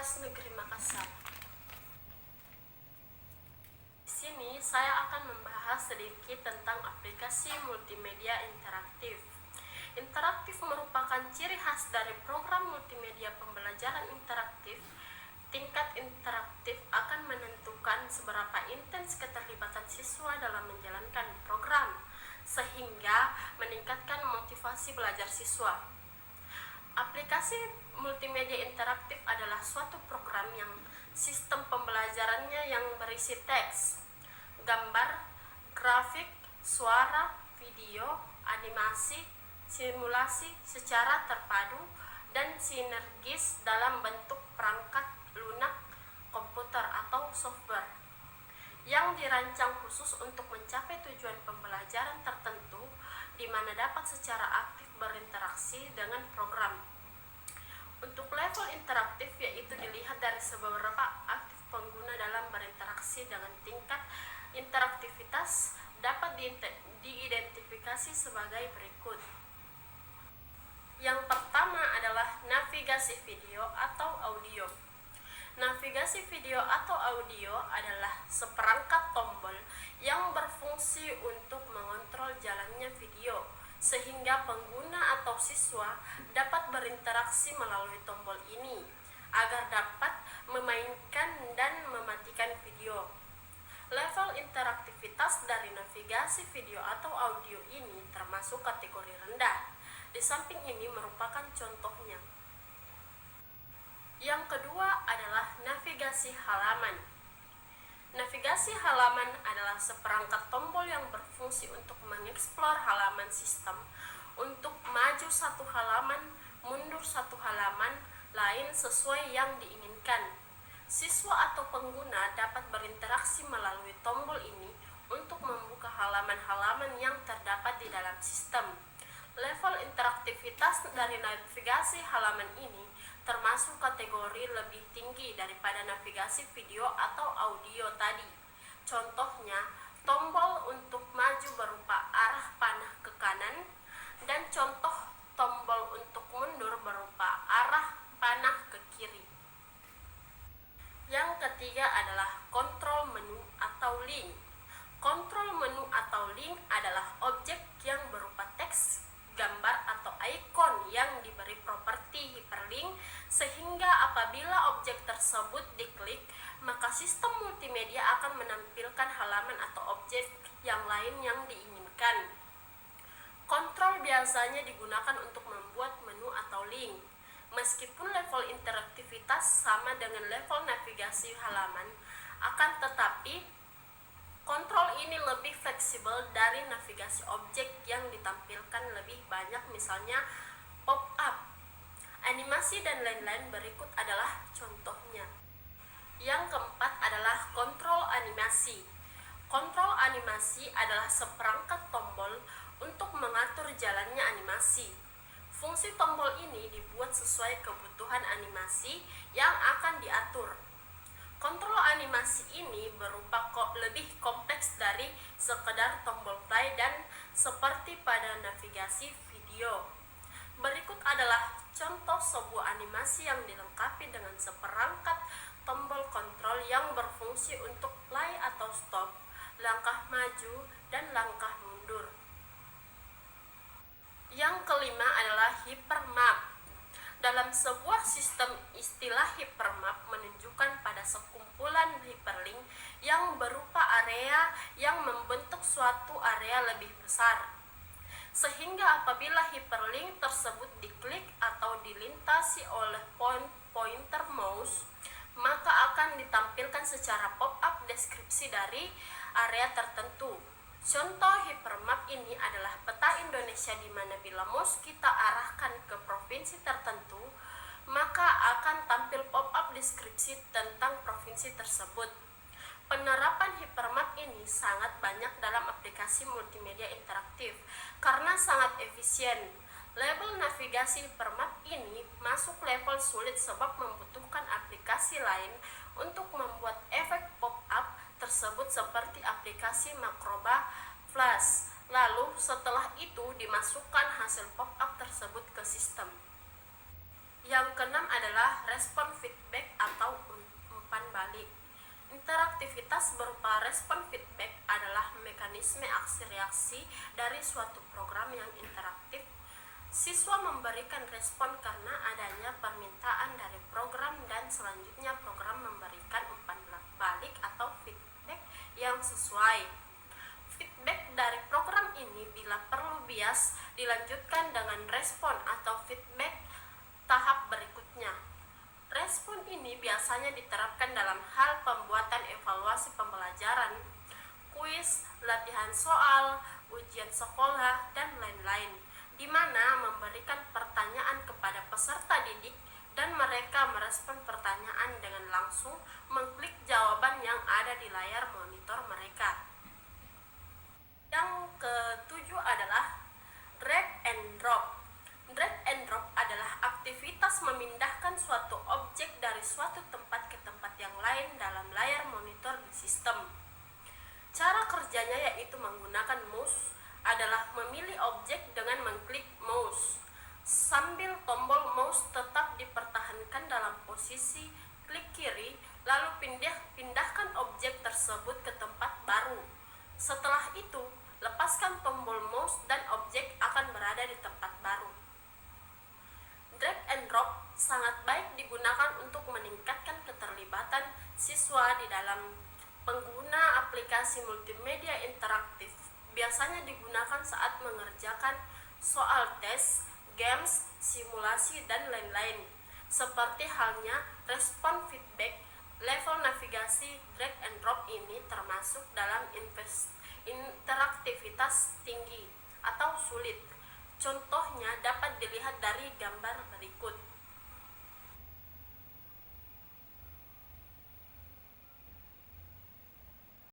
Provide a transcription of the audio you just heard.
Universitas Negeri Makassar. Di sini saya akan membahas sedikit tentang aplikasi multimedia interaktif. Interaktif merupakan ciri khas dari program multimedia pembelajaran interaktif. Tingkat interaktif akan menentukan seberapa intens keterlibatan siswa dalam menjalankan program, sehingga meningkatkan motivasi belajar siswa. Aplikasi multimedia interaktif adalah suatu program yang sistem pembelajarannya yang berisi teks, gambar, grafik, suara, video, animasi, simulasi secara terpadu dan sinergis dalam bentuk perangkat lunak komputer atau software yang dirancang khusus untuk mencapai tujuan pembelajaran tertentu, di mana dapat secara aktif berinteraksi dengan program. Untuk level interaktif, yaitu dilihat dari seberapa aktif pengguna dalam berinteraksi dengan tingkat interaktivitas, dapat diidentifikasi sebagai berikut. Yang pertama adalah navigasi video atau audio. Navigasi video atau audio adalah seperangkat tombol yang berfungsi untuk mengontrol jalannya video, sehingga pengguna atau siswa dapat berinteraksi melalui tombol ini agar dapat memainkan dan mematikan video. Level interaktivitas dari navigasi video atau audio ini termasuk kategori rendah. Di samping ini merupakan contohnya. Yang kedua adalah navigasi halaman. Navigasi halaman adalah seperangkat tombol yang berfungsi untuk mengeksplor halaman sistem, untuk maju satu halaman, mundur satu halaman lain sesuai yang diinginkan. Siswa atau pengguna dapat berinteraksi melalui tombol ini untuk membuka halaman-halaman yang terdapat di dalam sistem. Level interaktivitas dari navigasi halaman ini termasuk kategori lebih tinggi daripada navigasi video atau audio tadi. Contohnya, tombol untuk maju berupa arah panah ke kanan, dan contoh tombol untuk mundur berupa arah panah ke kiri. Yang ketiga adalah kontrol menu atau link. Kontrol menu atau link adalah objek yang berupa teks, gambar atau ikon yang diberi properti hyperlink, sehingga apabila objek tersebut diklik, maka sistem multimedia akan menampilkan halaman atau objek yang lain yang diinginkan. Kontrol biasanya digunakan untuk membuat menu atau link. Meskipun level interaktivitas sama dengan level navigasi halaman, akan tetapi kontrol ini lebih fleksibel dari navigasi objek yang ditampilkan lebih banyak, misalnya pop-up, animasi, dan lain-lain. Berikut adalah contohnya. Yang keempat adalah kontrol animasi. Kontrol animasi adalah seperangkat tombol untuk mengatur jalannya animasi. Fungsi tombol ini dibuat sesuai kebutuhan animasi yang akan diatur. Kontrol animasi ini berupa lebih kompleks dari sekedar tombol play dan seperti pada navigasi video. Berikut adalah contoh sebuah animasi yang dilengkapi dengan seperangkat tombol kontrol yang berfungsi untuk play atau stop, langkah maju, dan langkah mundur. Yang kelima adalah hypermap. Dalam sebuah sistem, istilah hypermap menunjukkan pada sekumpulan hyperlink yang berupa area yang membentuk suatu area lebih besar. Sehingga apabila hyperlink tersebut diklik atau dilintasi oleh pointer mouse, maka akan ditampilkan secara pop-up deskripsi dari area tertentu. Contoh hypermap ini adalah peta Indonesia, di mana bila mouse kita arahkan ke provinsi tertentu, maka akan tampil pop-up deskripsi tentang provinsi tersebut. Penerapan hypermap ini sangat banyak dalam aplikasi multimedia interaktif karena sangat efisien. Label navigasi hypermap ini masuk level sulit sebab membutuhkan aplikasi lain untuk membuat efek pop-up tersebut seperti aplikasi Macroba Flash. Lalu setelah itu dimasukkan hasil pop-up tersebut ke sistem. Yang keenam adalah respon feedback atau umpan balik. Interaktivitas berupa respon feedback adalah mekanisme aksi reaksi dari suatu program yang interaktif. Siswa memberikan respon karena adanya permintaan dari program dan selanjutnya program memberikan umpan balik atau feedback yang sesuai. Feedback dari program ini bila perlu bias dilanjutkan dengan respon atau feedback tahap berikutnya. Respon ini biasanya diterapkan dalam hal pembuatan evaluasi pembelajaran, kuis, latihan soal, ujian sekolah, dan lain-lain, di mana memberikan pertanyaan kepada peserta didik dan mereka merespon pertanyaan dengan langsung mengklik jawaban yang ada di layar monitor mereka. Yang ketujuh adalah drag and drop. Drag and drop adalah aktivitas memindahkan suatu objek dari suatu tempat ke tempat yang lain dalam layar monitor di sistem. Cara kerjanya yaitu menggunakan mouse adalah memilih objek dengan mengklik mouse, sambil tombol mouse tetap dipertahankan dalam posisi klik kiri, lalu pindahkan objek tersebut ke tempat baru. Setelah itu, lepaskan tombol mouse dan objek akan berada di tempat baru. Drag and drop sangat baik digunakan untuk meningkatkan keterlibatan siswa di dalam pengguna aplikasi multimedia interaktif. Biasanya digunakan saat mengerjakan soal tes, games, simulasi, dan lain-lain. Seperti halnya respon feedback, level navigasi drag and drop ini termasuk dalam interaktivitas tinggi atau sulit. Contohnya dapat dilihat dari gambar berikut.